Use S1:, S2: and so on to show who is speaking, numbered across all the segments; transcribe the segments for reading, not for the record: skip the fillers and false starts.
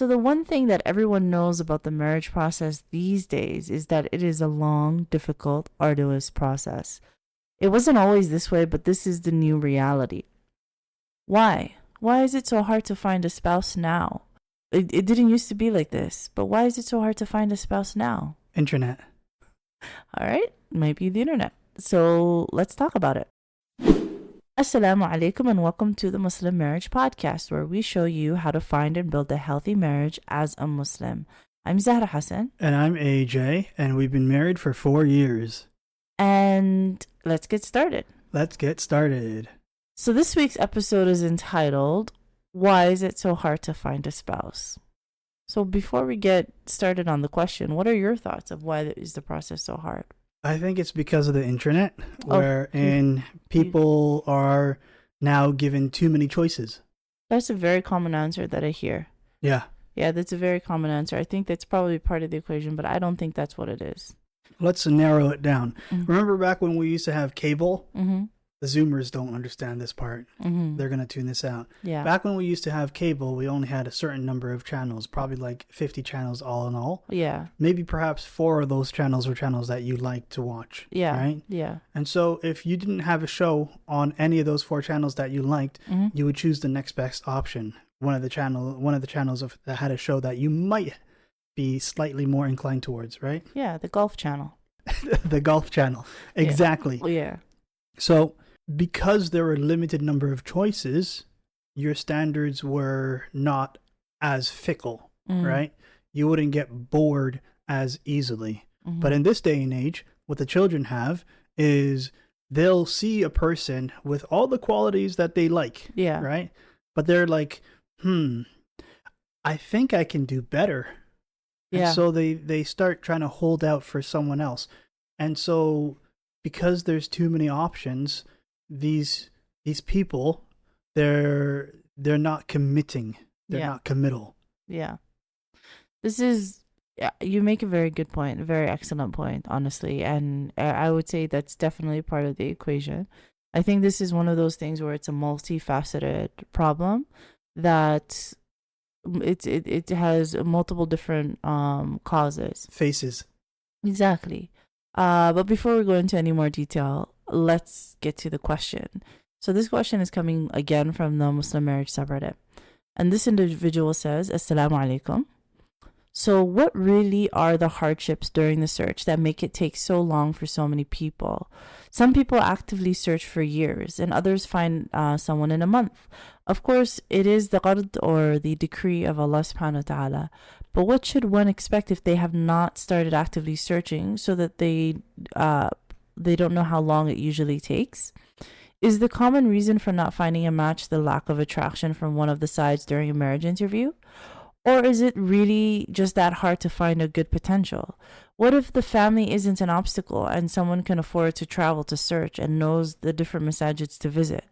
S1: So the one thing that everyone knows about the marriage process these days is that it is a long, difficult, arduous process. It wasn't always this way, but this is the new reality. Why? Why is it so hard to find a spouse now? It didn't used to be like this, but why is it so hard to find a spouse now?
S2: Internet.
S1: All right, might be the internet. So let's talk about it. Assalamu alaikum and welcome to the Muslim Marriage Podcast, where we show you how to find and build a healthy marriage as a Muslim. I'm Zahra Hassan.
S2: And I'm AJ, and we've been married for 4 years.
S1: And let's get started.
S2: Let's get started.
S1: So this week's episode is entitled, Why is it so hard to find a spouse? So before we get started on the question, what are your thoughts of why is the process so hard?
S2: I think it's because of the internet, wherein people are now given too many choices.
S1: That's a very common answer that I hear.
S2: Yeah.
S1: Yeah, that's a very common answer. I think that's probably part of the equation, but I don't think that's what it is.
S2: Let's narrow it down.
S1: Mm-hmm.
S2: Remember back when we used to have cable?
S1: Mm-hmm.
S2: The Zoomers don't understand this part.
S1: Mm-hmm.
S2: They're going to tune this out.
S1: Yeah.
S2: Back when we used to have cable, we only had a certain number of channels, probably like 50 channels all in all.
S1: Yeah.
S2: Maybe perhaps 4 of those channels were channels that you liked to watch.
S1: Yeah.
S2: Right?
S1: Yeah.
S2: And so if you didn't have a show on any of those 4 channels that you liked,
S1: Mm-hmm.
S2: you would choose the next best option. One of the channels that had a show that you might be slightly more inclined towards, right?
S1: Yeah, the Golf Channel.
S2: The Golf Channel. Exactly.
S1: Yeah.
S2: So because there were a limited number of choices, your standards were not as fickle, right? You wouldn't get bored as easily.
S1: Mm-hmm.
S2: But in this day and age, what the children have is they'll see a person with all the qualities that they like,
S1: Yeah.
S2: right? But they're like, I think I can do better.
S1: Yeah.
S2: And so they start trying to hold out for someone else. And so because there's too many options, these people, they're not committing. They're not committal.
S1: Yeah. You make a very good point, a very excellent point, honestly. And I would say that's definitely part of the equation. I think this is one of those things where it's a multifaceted problem that it has multiple different causes.
S2: Faces.
S1: Exactly. But before we go into any more detail, let's get to the question. So this question is coming again from the Muslim Marriage subreddit. And this individual says, Assalamu alaikum. So what really are the hardships during the search that make it take so long for so many people? Some people actively search for years and others find someone in a month. Of course, it is the qard or the decree of Allah subhanahu wa ta'ala. But what should one expect if they have not started actively searching so that they don't know how long it usually takes? Is the common reason for not finding a match the lack of attraction from one of the sides during a marriage interview? Or is it really just that hard to find a good potential? What if the family isn't an obstacle and someone can afford to travel to search and knows the different masajids to visit?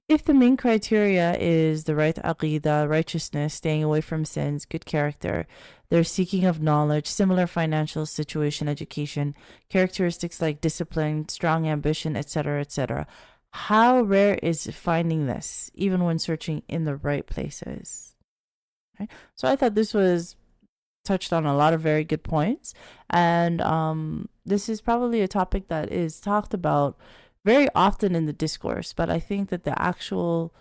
S1: If the main criteria is the right aqidah, righteousness, staying away from sins, good character, their seeking of knowledge, similar financial situation, education, characteristics like discipline, strong ambition, etc., etc., how rare is finding this, even when searching in the right places? Okay. So I thought this was touched on a lot of very good points. And this is probably a topic that is talked about very often in the discourse, but I think that the actual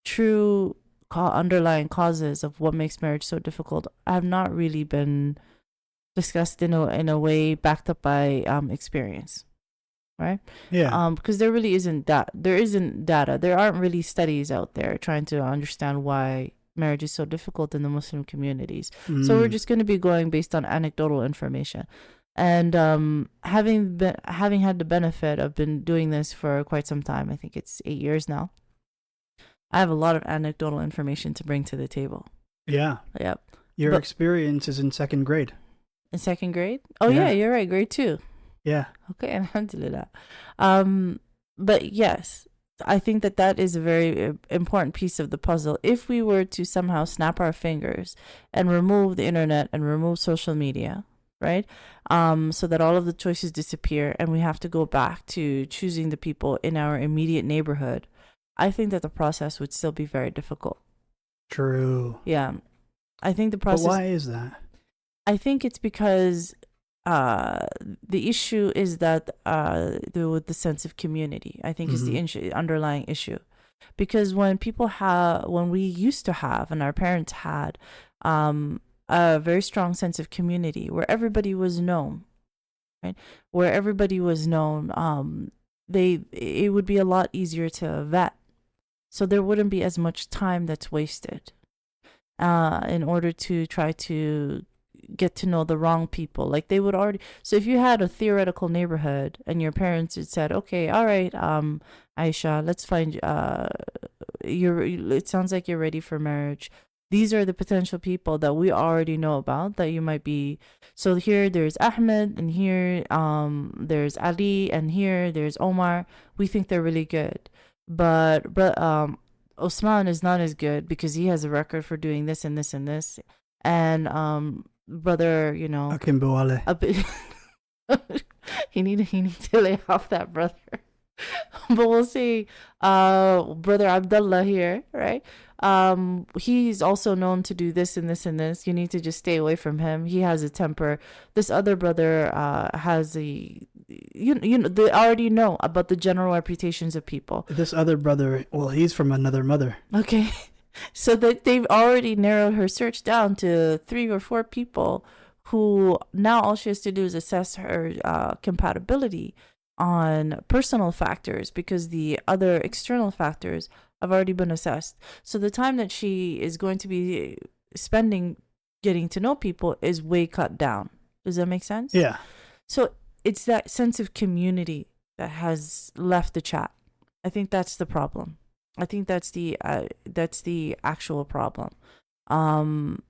S1: true underlying causes of what makes marriage so difficult have not really been discussed in a way backed up by experience, right?
S2: Yeah.
S1: Because there really isn't there isn't data. There aren't really studies out there trying to understand why marriage is so difficult in the Muslim communities. So we're just going to be going based on anecdotal information. And having had the benefit of been doing this for quite some time, I think it's 8 years now, I have a lot of anecdotal information to bring to the table.
S2: Yeah.
S1: Yep.
S2: Your experience is in 2nd grade.
S1: In 2nd grade? Oh, yeah, you're right. Grade 2.
S2: Yeah.
S1: Okay, alhamdulillah. But yes, I think that is a very important piece of the puzzle. If we were to somehow snap our fingers and remove the internet and remove social media, right? So that all of the choices disappear and we have to go back to choosing the people in our immediate neighborhood, I think that the process would still be very difficult.
S2: True.
S1: Yeah. I think the
S2: But
S1: process.
S2: why is that?
S1: I think it's because the issue is that with the sense of community, I think is the underlying issue. Because when we used to have, and our parents had, a very strong sense of community where everybody was known, right? Where everybody was known, it would be a lot easier to vet. So there wouldn't be as much time that's wasted in order to try to get to know the wrong people. Like they would already. So if you had a theoretical neighborhood and your parents had said, okay, all right, Aisha, let's find it sounds like you're ready for marriage. These are the potential people that we already know about that you might be. So here there's Ahmed, and here there's Ali, and here there's Omar. We think they're really good, but Osman is not as good because he has a record for doing this and this and this, and brother,
S2: Akimbawale.
S1: a bit he need to lay off that brother. But we'll see. Brother Abdullah here, right? He's also known to do this and this and this. You need to just stay away from him. He has a temper. This other brother has a they already know about the general reputations of people.
S2: This other brother, well, he's from another mother.
S1: Okay. So that they've already narrowed her search down to 3 or 4 people who now all she has to do is assess her compatibility on personal factors, because the other external factors have already been assessed. So the time that she is going to be spending getting to know people is way cut down. Does that make sense?
S2: Yeah.
S1: So it's that sense of community that has left the chat. I think that's the problem. I think that's the actual problem.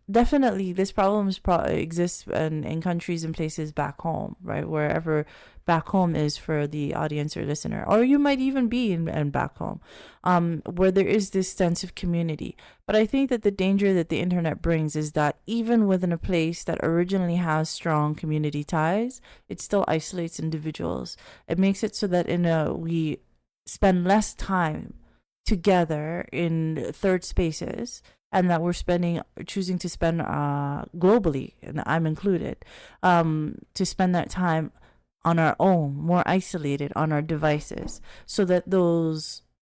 S1: Definitely this problem exists in countries and places back home, right? Wherever back home is for the audience or listener, or you might even be in back home, where there is this sense of community. But I think that the danger that the internet brings is that even within a place that originally has strong community ties, it still isolates individuals. It makes it so that we spend less time together in third spaces, and that we're choosing to spend globally, and I'm included, to spend that time on our own, more isolated on our devices, so that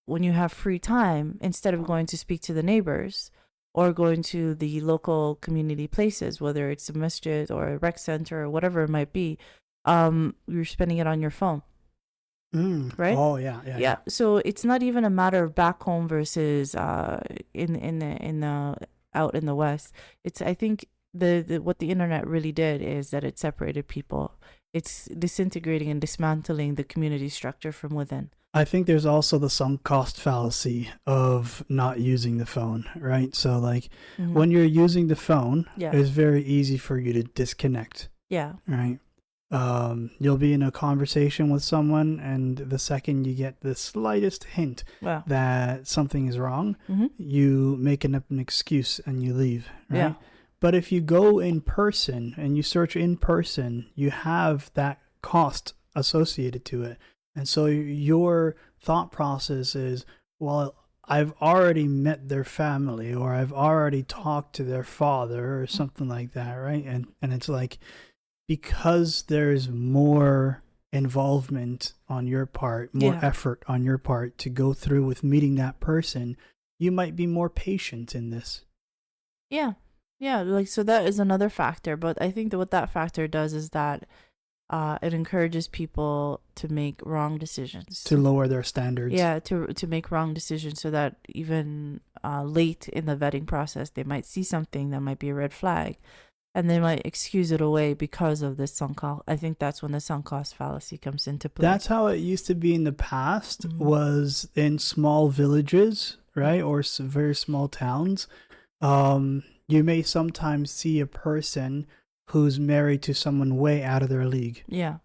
S1: when you have free time, instead of going to speak to the neighbors or going to the local community places, whether it's a masjid or a rec center or whatever it might be, you're spending it on your phone. Right?
S2: Oh yeah.
S1: So it's not even a matter of back home versus in the out in the West. It's, I think what the internet really did is that it separated people. It's disintegrating and dismantling the community structure from within.
S2: I think there's also the sunk cost fallacy of not using the phone, right? So like when you're using the phone, it's very easy for you to disconnect.
S1: Yeah.
S2: Right. You'll be in a conversation with someone, and the second you get the slightest hint that something is wrong, you make an excuse and you leave, right?
S1: Yeah.
S2: But if you go in person and you search in person, you have that cost associated to it. And so your thought process is, well, I've already met their family, or I've already talked to their father or something like that, right? And it's like, because there's more involvement on your part, more effort on your part to go through with meeting that person, you might be more patient in this.
S1: Yeah. Like, so that is another factor. But I think that what that factor does is that it encourages people to make wrong decisions,
S2: to lower their standards.
S1: Yeah, to make wrong decisions, so that even late in the vetting process, they might see something that might be a red flag, and they might excuse it away because of this sunk cost. I think that's when the sunk cost fallacy comes into play.
S2: That's how it used to be in the past, was in small villages, right? Or very small towns. You may sometimes see a person who's married to someone way out of their league.
S1: Yeah.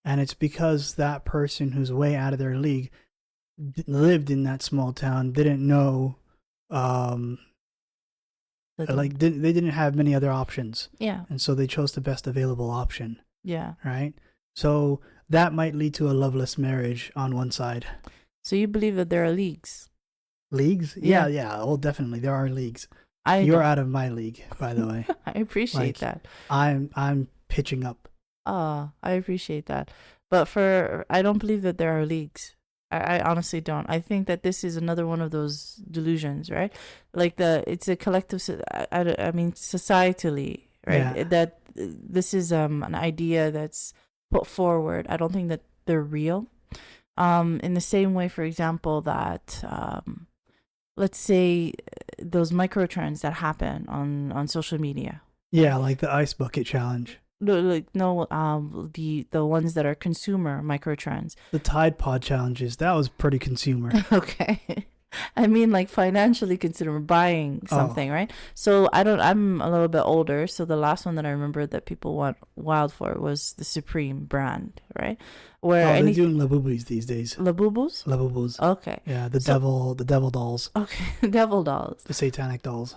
S2: And it's because that person who's way out of their league lived in that small town, didn't know, they didn't have many other options.
S1: Yeah.
S2: And so they chose the best available option.
S1: Yeah.
S2: Right? So that might lead to a loveless marriage on one side.
S1: So you believe that there are leagues?
S2: Leagues? Yeah. Oh, definitely. There are leagues. You're out of my league, by the way.
S1: I appreciate
S2: Like,
S1: that.
S2: I'm pitching up.
S1: I appreciate that. But I don't believe that there are leagues. I honestly don't. I think that this is another one of those delusions, right? Like it's a collective, I mean, societally, right?
S2: Yeah.
S1: That this is an idea that's put forward. I don't think that they're real. In the same way, for example, that let's say those micro trends that happen on social media.
S2: Yeah, like the ice bucket challenge.
S1: No, like no, the ones that are consumer micro trends.
S2: The Tide Pod challenges, that was pretty consumer.
S1: Okay. I mean, like financially consider buying something, right? So I'm a little bit older. So the last one that I remember that people went wild for was the Supreme brand, right? Where
S2: they're doing Labubus these days.
S1: Labubus?
S2: Labubus.
S1: Okay.
S2: Yeah, the devil dolls.
S1: Okay, devil dolls.
S2: The satanic dolls.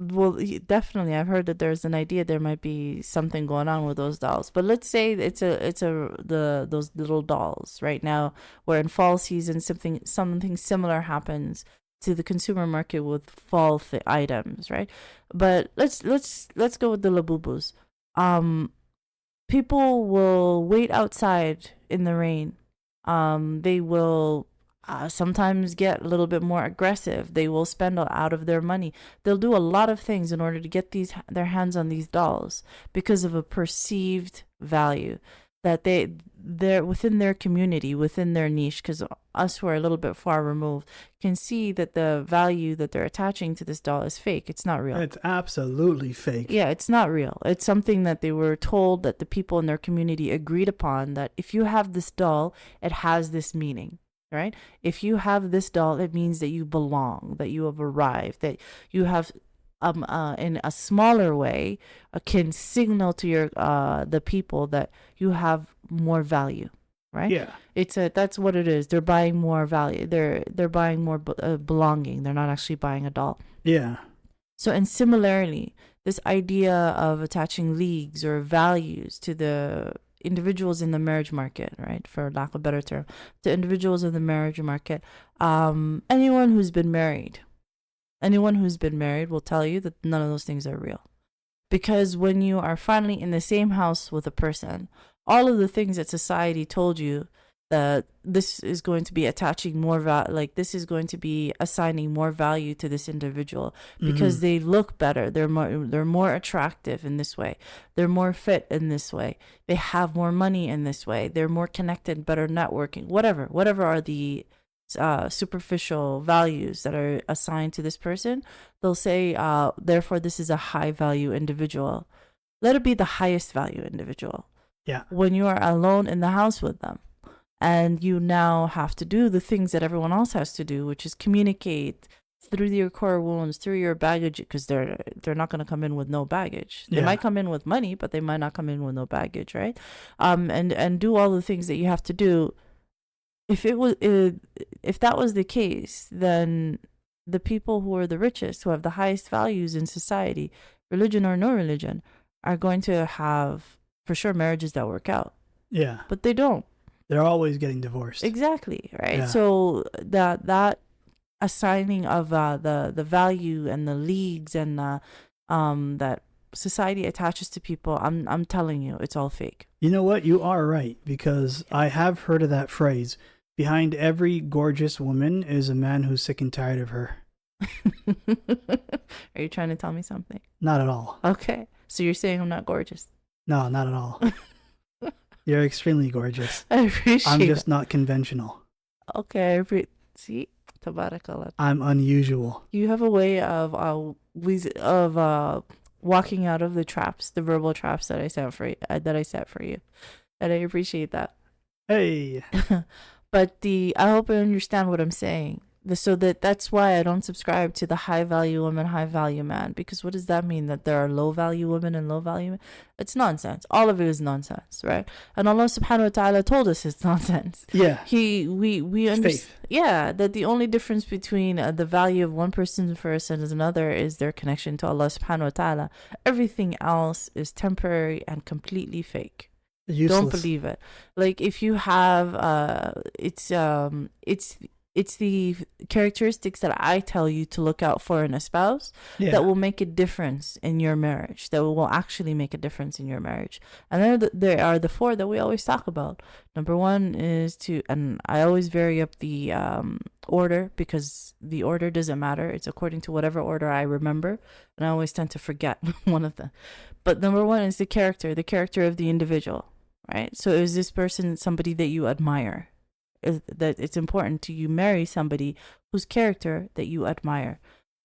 S1: Well, definitely, I've heard that there's an idea there might be something going on with those dolls. But let's say those little dolls right now, where in fall season something similar happens to the consumer market with fall items, right? But let's go with the Labubus. People will wait outside in the rain. They will sometimes get a little bit more aggressive. They will spend out of their money. They'll do a lot of things in order to get their hands on these dolls because of a perceived value that they're within their community, within their niche. Because us who are a little bit far removed can see that the value that they're attaching to this doll is fake. It's not real.
S2: It's absolutely fake.
S1: Yeah, it's not real. It's something that they were told, that the people in their community agreed upon, that if you have this doll, it has this meaning. Right? If you have this doll, it means that you belong, that you have arrived, that you have, in a smaller way, can signal to your the people that you have more value. Right?
S2: Yeah.
S1: That's what it is. They're buying more value. They're buying more belonging. They're not actually buying a doll.
S2: Yeah.
S1: So, and similarly, this idea of attaching leagues or values to the individuals in the marriage market, right, for lack of a better term, to individuals in the marriage market, anyone who's been married will tell you that none of those things are real. Because when you are finally in the same house with a person, all of the things that society told you that this is going to be attaching more value, like this is going to be assigning more value to this individual because they look better, they're more attractive in this way, they're more fit in this way, they have more money in this way, they're more connected, better networking, whatever are the superficial values that are assigned to this person, they'll say therefore this is a high value individual. Let it be the highest value individual.
S2: Yeah.
S1: When you are alone in the house with them, and you now have to do the things that everyone else has to do, which is communicate through your core wounds, through your baggage, because they're not going to come in with no baggage. They might come in with money, but they might not come in with no baggage, right? And do all the things that you have to do. If that was the case, then the people who are the richest, who have the highest values in society, religion or no religion, are going to have, for sure, marriages that work out.
S2: Yeah.
S1: But they don't.
S2: They're always getting divorced.
S1: Exactly, right?
S2: Yeah.
S1: So that assigning of the value and the leagues and that society attaches to people, I'm telling you, it's all fake.
S2: You know what? You are right, because I have heard of that phrase. Behind every gorgeous woman is a man who's sick and tired of her.
S1: Are you trying to tell me something?
S2: Not at all.
S1: Okay. So you're saying I'm not gorgeous?
S2: No, not at all. You're extremely gorgeous.
S1: I appreciate
S2: I'm just not conventional.
S1: Okay. See? Tabarakallah.
S2: I'm unusual.
S1: You have a way of walking out of the traps, the verbal traps that I set for you. And I appreciate that.
S2: Hey.
S1: But I hope you understand what I'm saying. So that's why I don't subscribe to the high value woman, high value man. Because what does that mean? That there are low value women and low value men? It's nonsense. All of it is nonsense, right? And Allah subhanahu wa ta'ala told us it's nonsense.
S2: Yeah.
S1: We understand.
S2: Faith.
S1: Yeah, that the only difference between the value of one person versus another is their connection to Allah subhanahu wa ta'ala. Everything else is temporary and completely fake.
S2: Useless.
S1: Don't believe it. Like if you have it's it's the characteristics that I tell you to look out for in a spouse
S2: Yeah.
S1: that will make a difference in your marriage, that will actually make a difference in your marriage. And there are the four that we always talk about. Number one is and I always vary up the order, because the order doesn't matter. It's according to whatever order I remember. And I always tend to forget one of them. But number one is the character of the individual, right? So is this person somebody that you admire? That it's important to you marry somebody whose character that you admire.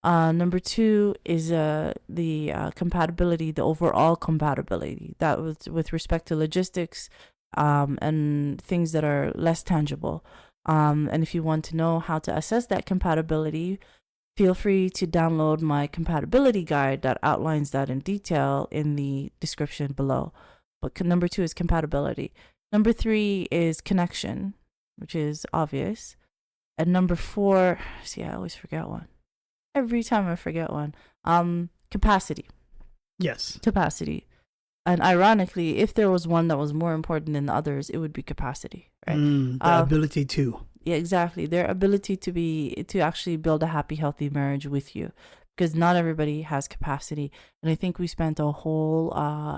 S1: Number two is the compatibility, the overall compatibility, that with respect to logistics and things that are less tangible. And if you want to know how to assess that compatibility, feel free to download my compatibility guide that outlines that in detail in the description below. But number two is compatibility. Number three is connection, which is obvious. And number four, see, I always forget one. Every time I forget one. Capacity.
S2: Yes.
S1: Capacity. And ironically, if there was one that was more important than the others, it would be capacity, right?
S2: The ability to.
S1: Yeah, exactly. Their ability to actually build a happy, healthy marriage with you. Because not everybody has capacity. And I think we spent a whole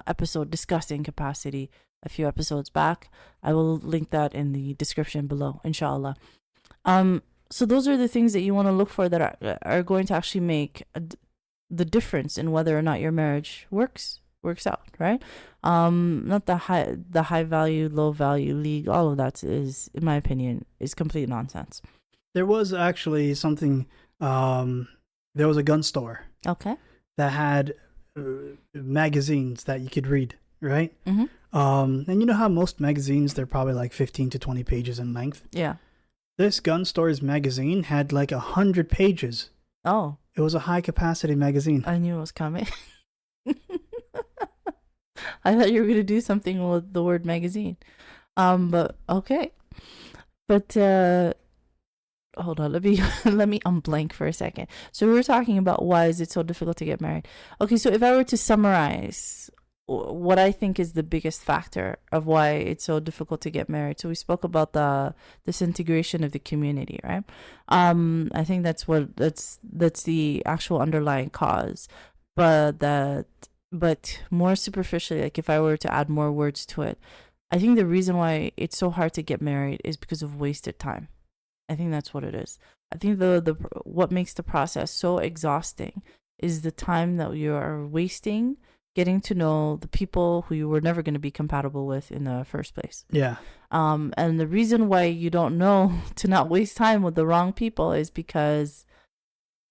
S1: episode discussing capacity a few episodes back. I will link that in the description below, In Shaa Allah. So those are the things that you want to look for that are going to actually make the difference in whether or not your marriage works out, right? Not the high value, low value league. All of that is, in my opinion, is complete nonsense.
S2: There was actually something. There was a gun store.
S1: Okay.
S2: That had magazines that you could read, right?
S1: Mm-hmm.
S2: And you know how most magazines, they're probably like 15 to 20 pages in length.
S1: Yeah.
S2: This gun store's magazine had like 100 pages.
S1: Oh.
S2: It was a high capacity magazine.
S1: I knew it was coming. I thought you were gonna do something with the word magazine. But okay. But hold on, let me unblank for a second. So we were talking about why is it so difficult to get married. Okay, so if I were to summarize what I think is the biggest factor of why it's so difficult to get married. So we spoke about the disintegration of the community, right? I think that's the actual underlying cause. But more superficially, like if I were to add more words to it, I think the reason why it's so hard to get married is because of wasted time. I think that's what it is. I think the what makes the process so exhausting is the time that you are wasting getting to know the people who you were never going to be compatible with in the first place.
S2: Yeah.
S1: And the reason why you don't know to not waste time with the wrong people is because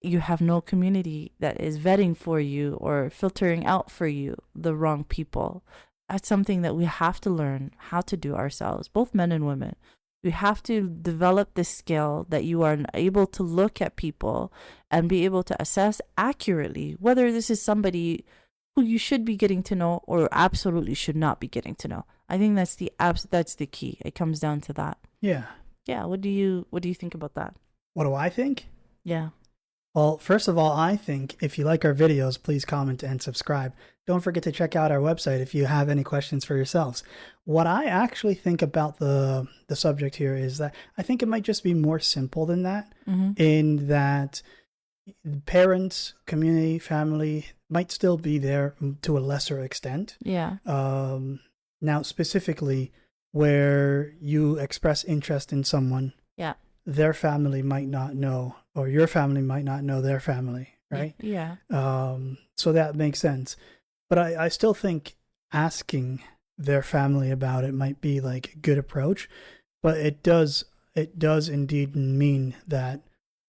S1: you have no community that is vetting for you or filtering out for you the wrong people. That's something that we have to learn how to do ourselves, both men and women. We have to develop this skill that you are able to look at people and be able to assess accurately whether this is somebody who you should be getting to know or absolutely should not be getting to know. I think that's the key. It comes down to that.
S2: Yeah.
S1: Yeah. What do you think about that?
S2: What do I think?
S1: Yeah.
S2: Well, first of all, I think if you like our videos, please comment and subscribe. Don't forget to check out our website if you have any questions for yourselves. What I actually think about the subject here is that I think it might just be more simple than that, in that parents, community, family might still be there to a lesser extent.
S1: Yeah.
S2: Now, specifically, where you express interest in someone,
S1: yeah,
S2: their family might not know, or your family might not know their family, right?
S1: Yeah.
S2: So that makes sense. But I still think asking their family about it might be like a good approach. But it does indeed mean that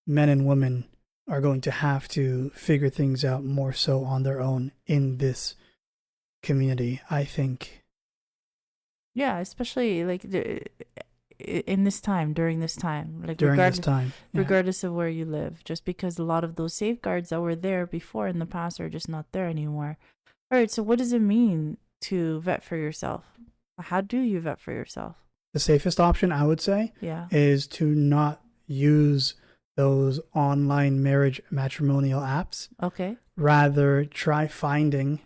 S2: men and women are going to have to figure things out more so on their own in this community, I think.
S1: Yeah, especially like in this time, during this time, like regardless of where you live, just because a lot of those safeguards that were there before in the past are just not there anymore. All right, so what does it mean to vet for yourself? How do you vet for yourself?
S2: The safest option, I would say, is to not use those online marriage matrimonial apps.
S1: Okay.
S2: Rather, try finding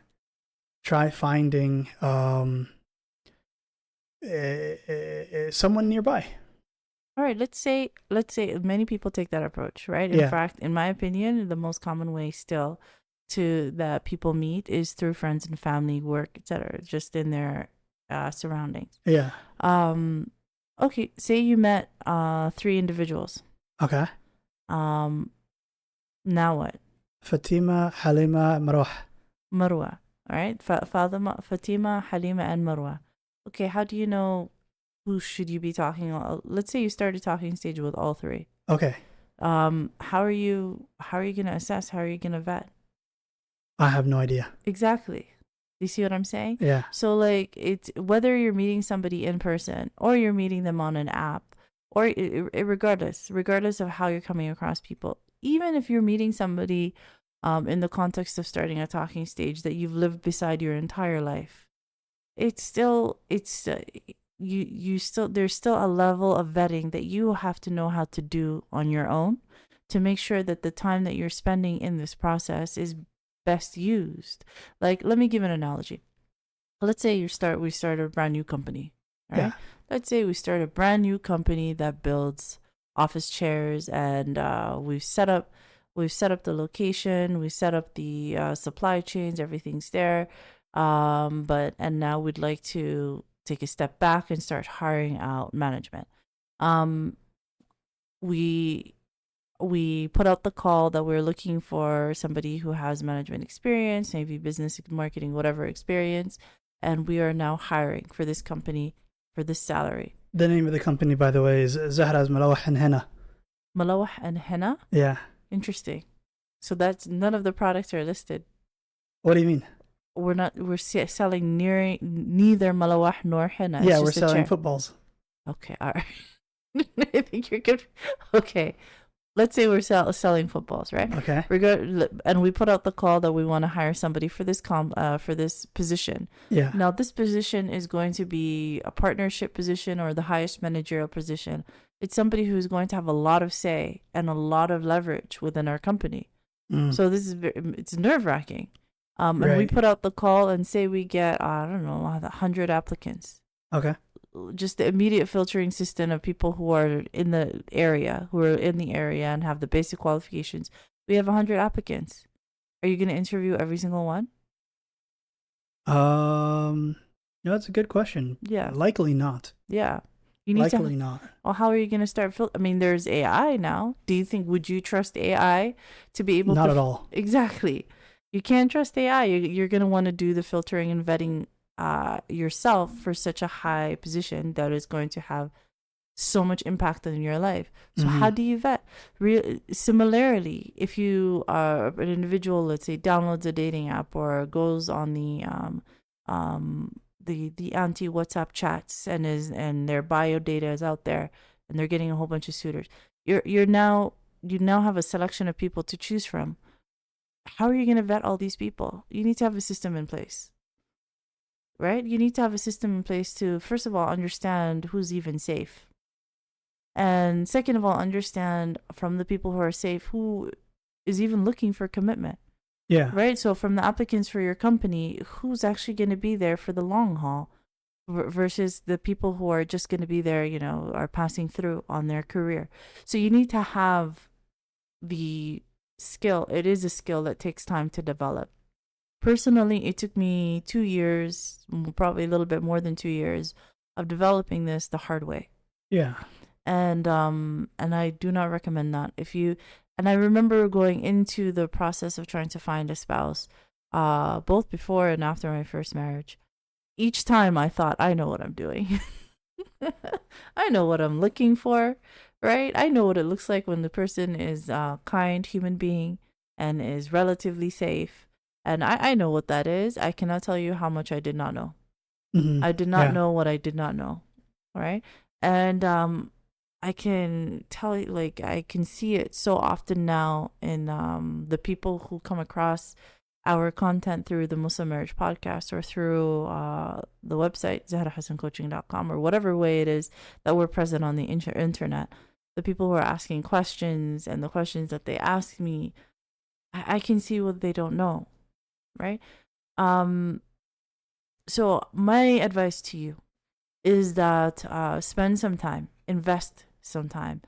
S2: someone nearby.
S1: All right, let's say many people take that approach, right? In
S2: Yeah.
S1: fact, in my opinion, the most common way still to that people meet is through friends and family, work, etc., just in their surroundings.
S2: Yeah.
S1: Um okay, say you met three individuals.
S2: Okay.
S1: Um now what?
S2: Fatima, Halima, Marwah.
S1: Marwa, all right? Fatima, Halima, and Marwa. Okay, how do you know who should you be talking? Let's say you started talking stage with all three.
S2: Okay.
S1: How are you gonna assess? How are you gonna vet?
S2: I have no idea.
S1: Exactly. You see what I'm saying?
S2: Yeah.
S1: So like it's whether you're meeting somebody in person or you're meeting them on an app or regardless of how you're coming across people, even if you're meeting somebody in the context of starting a talking stage that you've lived beside your entire life, you still there's still a level of vetting that you have to know how to do on your own to make sure that the time that you're spending in this process is best used. Like, let me give an analogy. Let's say we start a brand new company, all
S2: Yeah.
S1: right? Let's say we start a brand new company that builds office chairs, and we've set up the location, we set up the supply chains, everything's there. And now we'd like to take a step back and start hiring out management. Um, we we put out the call that we're looking for somebody who has management experience, maybe business marketing, whatever experience, and we are now hiring for this company for this salary.
S2: The name of the company, by the way, is Zahra's Malawah and Henna.
S1: Malawah and henna.
S2: Yeah.
S1: Interesting. So that's none of the products are listed.
S2: What do you mean?
S1: We're selling neither malawah nor henna. It's
S2: Yeah, we're
S1: just a
S2: selling
S1: chair.
S2: footballs.
S1: Okay, all right. I think you're good. Okay, let's say we're selling footballs, right?
S2: Okay.
S1: And we put out the call that we want to hire somebody for this position.
S2: Yeah.
S1: Now, this position is going to be a partnership position or the highest managerial position. It's somebody who's going to have a lot of say and a lot of leverage within our company.
S2: Mm.
S1: So it's nerve wracking. And we
S2: Right.
S1: put out the call and say we get, I don't know, 100 applicants.
S2: Okay.
S1: Just the immediate filtering system of people who are in the area, and have the basic qualifications. We have 100 applicants. Are you going to interview every single one?
S2: That's a good question.
S1: Yeah.
S2: Likely not.
S1: Yeah. You need
S2: Likely not.
S1: Well, how are you going to start I mean, there's AI now. Would you trust AI to be able to?
S2: Not at all.
S1: Exactly. You can't trust AI. You're going to want to do the filtering and vetting yourself for such a high position that is going to have so much impact on your life. So how do you vet? Similarly, if you are an individual, let's say, downloads a dating app or goes on the anti WhatsApp chats and their bio data is out there and they're getting a whole bunch of suitors. You now have a selection of people to choose from. How are you going to vet all these people? You need to have a system in place. Right? You need to have a system in place to, first of all, understand who's even safe. And second of all, understand from the people who are safe who is even looking for commitment.
S2: Yeah.
S1: Right? So from the applicants for your company, who's actually going to be there for the long haul versus the people who are just going to be there, are passing through on their career. So you need to have the skill. It is a skill that takes time to develop. Personally, it took me 2 years, probably a little bit more than 2 years, of developing this the hard way.
S2: Yeah.
S1: And I do not recommend that. And I remember going into the process of trying to find a spouse, both before and after my first marriage. Each time I thought, I know what I'm doing. I know what I'm looking for, right? I know what it looks like when the person is a kind human being and is relatively safe. And I know what that is. I cannot tell you how much I did not know.
S2: Mm-hmm.
S1: I did not know what I did not know, right? And I can tell you, like, I can see it so often now in the people who come across our content through the Muslim Marriage Podcast or through the website, ZahraHassanCoaching.com, or whatever way it is that we're present on the internet. The people who are asking questions and the questions that they ask me, I can see what they don't know, right? So my advice to you is that spend some time, invest sometime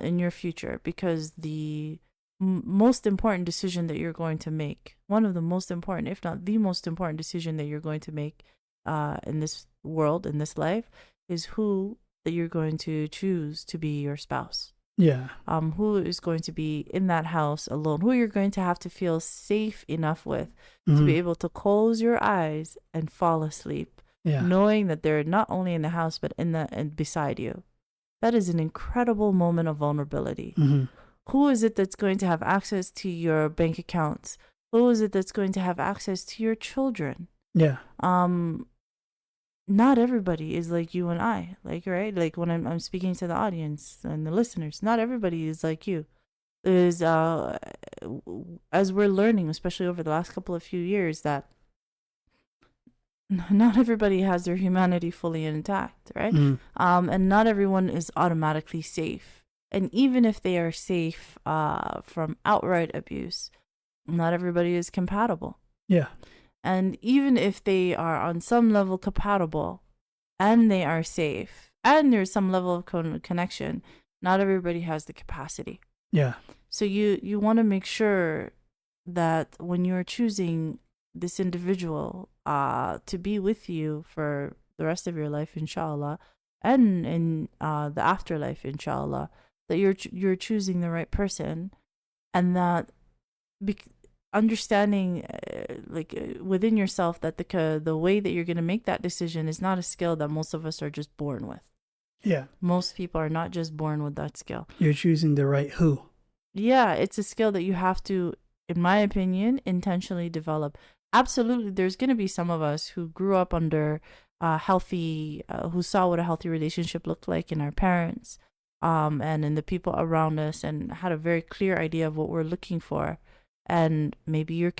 S1: in your future, because the most important decision that you're going to make, one of the most important, if not the most important decision that you're going to make in this world, in this life, is who that you're going to choose to be your spouse.
S2: Yeah.
S1: Who is going to be in that house alone, who you're going to have to feel safe enough with to be able to close your eyes and fall asleep, knowing that they're not only in the house but and beside you. That is an incredible moment of vulnerability. Who is it that's going to have access to your bank accounts? Who is it that's going to have access to your children?
S2: Yeah.
S1: Not everybody is like you and I, like, right? Like when I'm speaking to the audience and the listeners, not everybody is like you. Is as we're learning, especially over the last couple of few years, that not everybody has their humanity fully intact, right? And not everyone is automatically safe. And even if they are safe from outright abuse, not everybody is compatible.
S2: Yeah.
S1: And even if they are on some level compatible and they are safe and there's some level of connection, not everybody has the capacity.
S2: Yeah.
S1: So you want to make sure that when you're choosing this individual to be with you for the rest of your life, In Shaa Allah, and in the afterlife, In Shaa Allah, that you're choosing the right person, and that understanding within yourself that the way that you're going to make that decision is not a skill that most of us are just born with.
S2: Yeah.
S1: Most people are not just born with that skill.
S2: You're choosing the right who.
S1: Yeah, it's a skill that you have to, in my opinion, intentionally develop. Absolutely, there's going to be some of us who grew up under who saw what a healthy relationship looked like in our parents and in the people around us, and had a very clear idea of what we're looking for. And maybe your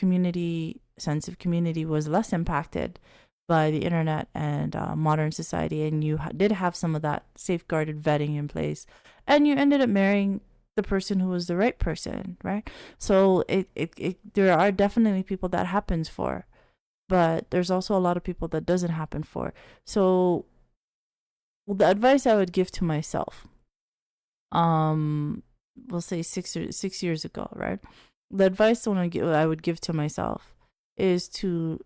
S1: sense of community was less impacted by the internet and modern society, and you did have some of that safeguarded vetting in place, and you ended up marrying the person who was the right person, right? So there are definitely people that happens for, but there's also a lot of people that doesn't happen for. So the advice I would give to myself, we'll say 6 years ago, right? The advice I would give to myself is to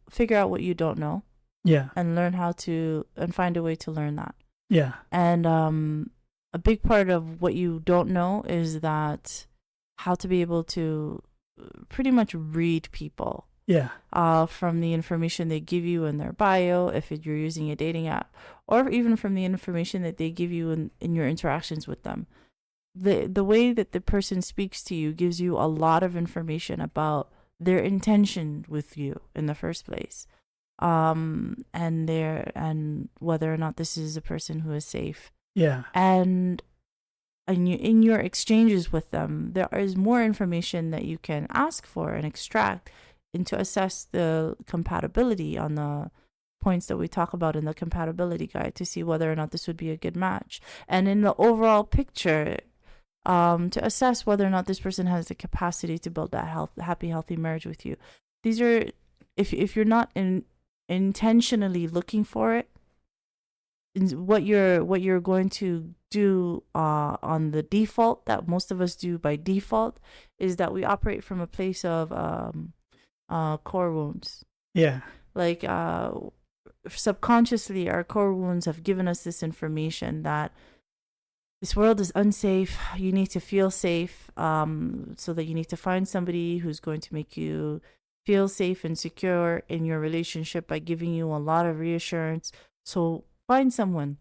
S1: figure out what you don't know.
S2: Yeah.
S1: And learn and find a way to learn that.
S2: Yeah.
S1: And a big part of what you don't know is that how to be able to pretty much read people.
S2: Yeah.
S1: From the information they give you in their bio, if you're using a dating app, or even from the information that they give you in your interactions with them. The way that the person speaks to you gives you a lot of information about their intention with you in the first place, and whether or not this is a person who is safe.
S2: Yeah.
S1: And in your exchanges with them, there is more information that you can ask for and extract, and to assess the compatibility on the points that we talk about in the compatibility guide, to see whether or not this would be a good match, and in the overall picture, to assess whether or not this person has the capacity to build that happy, healthy marriage with you. These are, if you're not intentionally looking for it, what you're going to do on the default, that most of us do by default, is that we operate from a place of core wounds.
S2: Yeah. Like
S1: subconsciously, our core wounds have given us this information that this world is unsafe. You need to feel safe, so that you need to find somebody who's going to make you feel safe and secure in your relationship by giving you a lot of reassurance. So find someone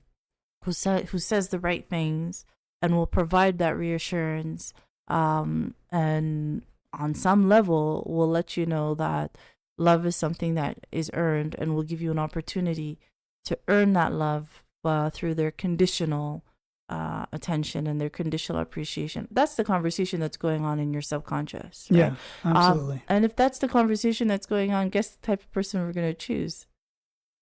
S1: who says the right things and will provide that reassurance, and on some level will let you know that love is something that is earned, and will give you an opportunity to earn that love through their conditional attention and their conditional appreciation. That's the conversation that's going on in your subconscious, right?
S2: Yeah, absolutely.
S1: And if that's the conversation that's going on, guess the type of person we're going to choose?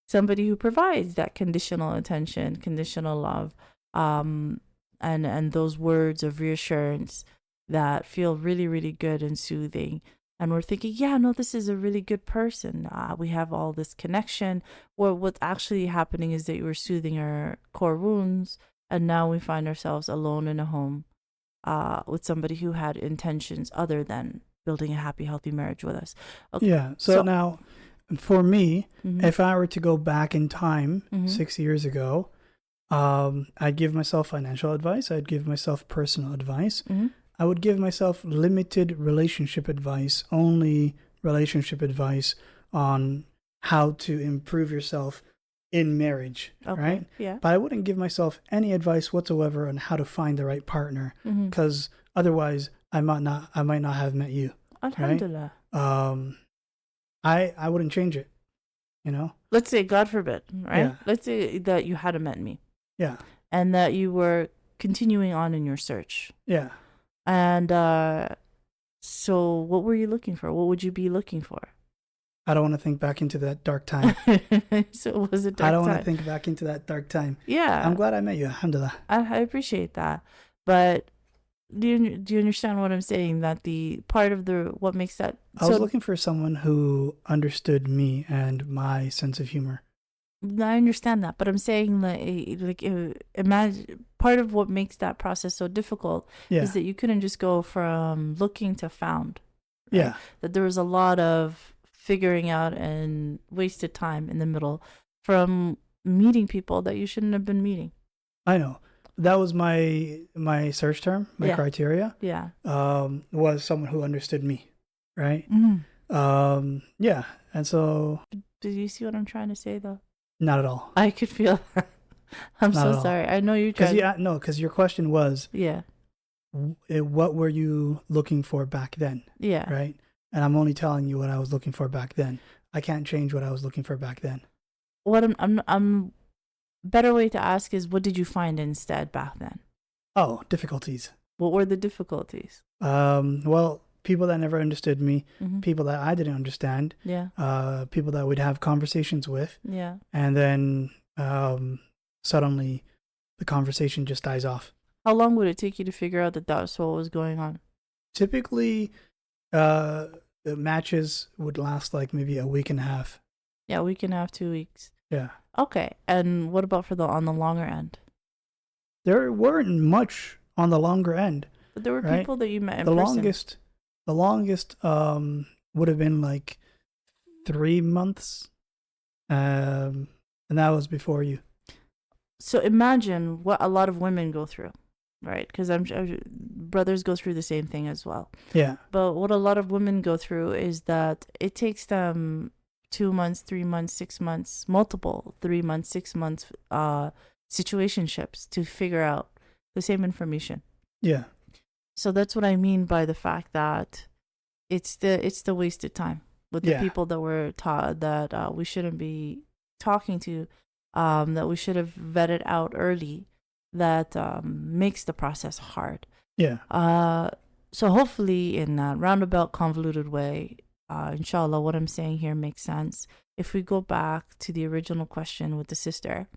S1: Somebody who provides that conditional attention, conditional love, and those words of reassurance that feel really, really good and soothing. And we're thinking, yeah, no, this is a really good person. We have all this connection. What's actually happening is that we're soothing our core wounds, and now we find ourselves alone in a home with somebody who had intentions other than building a happy, healthy marriage with us.
S2: Okay. Yeah. So now, for me, if I were to go back in time 6 years ago, I'd give myself financial advice. I'd give myself personal advice. I would give myself limited relationship advice, only relationship advice on how to improve yourself in marriage, right?
S1: Yeah.
S2: But I wouldn't give myself any advice whatsoever on how to find the right partner, because otherwise I might not have met you.
S1: Alhamdulillah.
S2: Right? I wouldn't change it, you know?
S1: Let's say, God forbid, right?
S2: Yeah.
S1: Let's say that you hadn't met me.
S2: Yeah.
S1: And that you were continuing on in your search.
S2: Yeah.
S1: And so what were you looking for? What would you be looking for?
S2: I don't want to think back into that dark time.
S1: So it was a dark time.
S2: I don't want to think back into that dark time.
S1: Yeah.
S2: I'm glad I met you. Alhamdulillah.
S1: I appreciate that. But do you understand what I'm saying? That the part of what makes that...
S2: I was looking for someone who understood me and my sense of humor.
S1: I understand that, but I'm saying imagine part of what makes that process so difficult is that you couldn't just go from looking to found. Right?
S2: Yeah.
S1: That there was a lot of figuring out and wasted time in the middle from meeting people that you shouldn't have been meeting.
S2: I know. That was my search term, my criteria.
S1: Yeah.
S2: Was someone who understood me, right? Yeah. And so...
S1: Did you see what I'm trying to say, though?
S2: Not at all.
S1: I could feel that. I'm so sorry. I know you tried.
S2: Because your question was,
S1: yeah,
S2: what were you looking for back then?
S1: Yeah.
S2: Right? And I'm only telling you what I was looking for back then. I can't change what I was looking for back then.
S1: What I'm better way to ask is, what did you find instead back then?
S2: Oh, difficulties.
S1: What were the difficulties?
S2: Well, people that never understood me, people that I didn't understand, people that we'd have conversations with, and then suddenly the conversation just dies off.
S1: How long would it take you to figure out that that's what was going on?
S2: Typically, the matches would last like maybe a week and a half.
S1: Yeah, a week and a half, 2 weeks.
S2: Yeah.
S1: Okay, and what about on the longer end?
S2: There weren't much on the longer end.
S1: But there were people that you met in person.
S2: The longest would have been like 3 months, and that was before you.
S1: So imagine what a lot of women go through, right? Because I'm sure brothers go through the same thing as well.
S2: Yeah.
S1: But what a lot of women go through is that it takes them 2 months, 3 months, 6 months, multiple 3 months, 6 months situationships to figure out the same information.
S2: Yeah.
S1: So that's what I mean by the fact that it's the wasted time with the people that we're taught that we shouldn't be talking to, that we should have vetted out early, that makes the process hard.
S2: Yeah.
S1: So hopefully in that roundabout, convoluted way, In Shaa Allah, what I'm saying here makes sense. If we go back to the original question with the sister,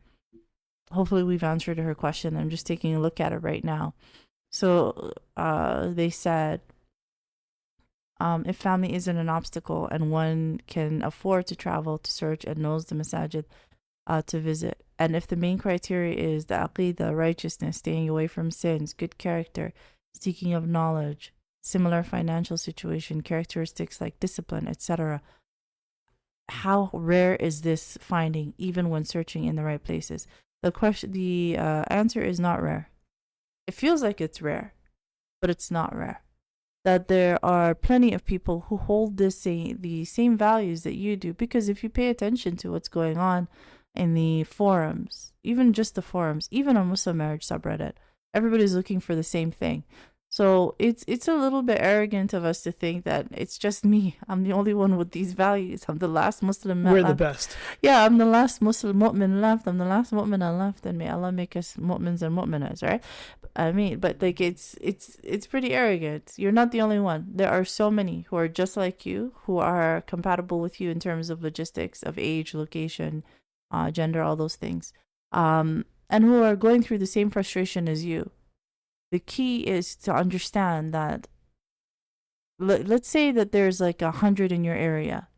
S1: hopefully we've answered her question. I'm just taking a look at it right now. So they said, if family isn't an obstacle and one can afford to travel to search and knows the masajid to visit, and if the main criteria is the aqidah, righteousness, staying away from sins, good character, seeking of knowledge, similar financial situation, characteristics like discipline, etc., how rare is this finding even when searching in the right places? The answer is not rare. It feels like it's rare, but it's not rare. That there are plenty of people who hold the same values that you do, because if you pay attention to what's going on in the forums, even just the forums, even on Muslim marriage subreddit, everybody's looking for the same thing. So it's a little bit arrogant of us to think that it's just me. I'm the only one with these values. I'm the last Muslim.
S2: We're the best.
S1: Yeah, I'm the last Muslim mu'min left. I'm the last mu'mina left, and may Allah make us mu'mins and mu'minas, right? I mean, but like it's pretty arrogant. You're not the only one. There are so many who are just like you, who are compatible with you in terms of logistics, of age, location, gender, all those things, and who are going through the same frustration as you. The key is to understand that, let's say that there's like 100 in your area.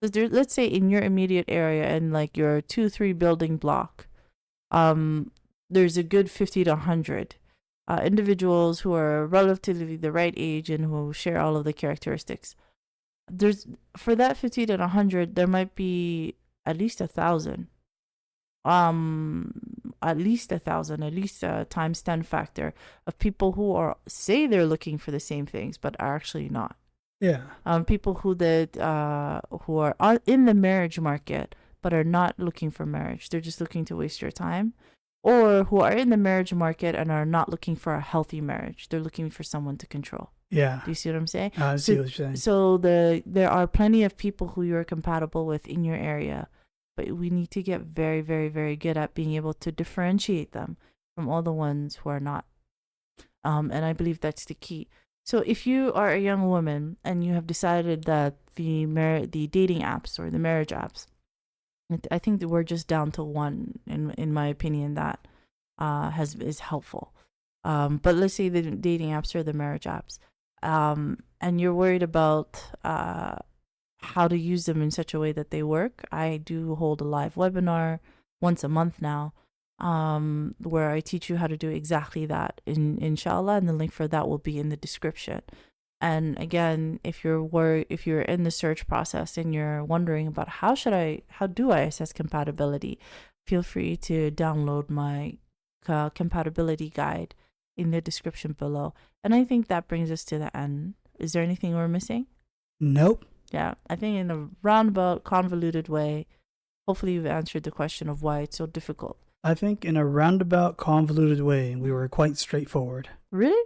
S1: Let's say in your immediate area and like your 2-3 building block, there's a good 50 to 100 individuals who are relatively the right age and who share all of the characteristics. There's for that 50 to 100, there might be at least 1,000. At least 1,000, at least a times 10 factor of people who are say they're looking for the same things but are actually not.
S2: Yeah.
S1: People who are in the marriage market but are not looking for marriage. They're just looking to waste your time, or who are in the marriage market and are not looking for a healthy marriage. They're looking for someone to control.
S2: Yeah.
S1: Do you see what I'm saying?
S2: I see what you're saying.
S1: So there are plenty of people who you're compatible with in your area, but we need to get very, very, very good at being able to differentiate them from all the ones who are not. And I believe that's the key. So if you are a young woman and you have decided that the dating apps or the marriage apps, I think that we're just down to one, in my opinion, that is helpful. But let's say the dating apps or the marriage apps, and you're worried about how to use them in such a way that they work. I do hold a live webinar once a month now, where I teach you how to do exactly that in Shaa Allah, and the link for that will be in the description. And again, if you're in the search process and you're wondering about how do I assess compatibility, feel free to download my compatibility guide in the description below. And I think that brings us to the end. Is there anything we're missing?
S2: Nope.
S1: Yeah, I think in a roundabout, convoluted way, hopefully you've answered the question of why it's so difficult.
S2: I think in a roundabout, convoluted way, we were quite straightforward.
S1: Really?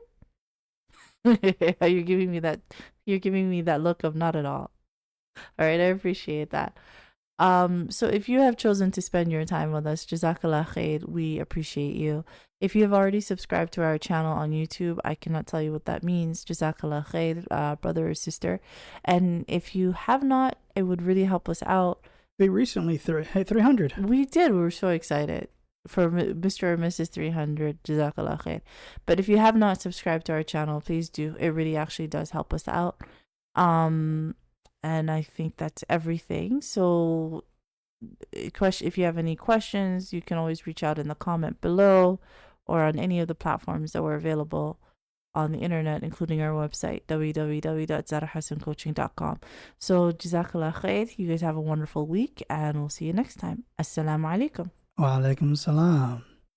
S1: You're giving me that look of not at all. All right, I appreciate that. So if you have chosen to spend your time with us, Jazaa K'Allah Khayr, we appreciate you. If you have already subscribed to our channel on YouTube, I cannot tell you what that means. Jazaa K'Allah Khayr, brother or sister. And if you have not, it would really help us out.
S2: We recently 300.
S1: We did. We were so excited for Mr. or Mrs. 300. Jazaa K'Allah Khayr. But if you have not subscribed to our channel, please do. It really actually does help us out. And I think that's everything. So if you have any questions, you can always reach out in the comment below or on any of the platforms that were available on the internet, including our website, www.zarahassancoaching.com. So Jazakallah Khair. You guys have a wonderful week, and we'll see you next time. Assalamu alaikum.
S2: Wa alaikum salam.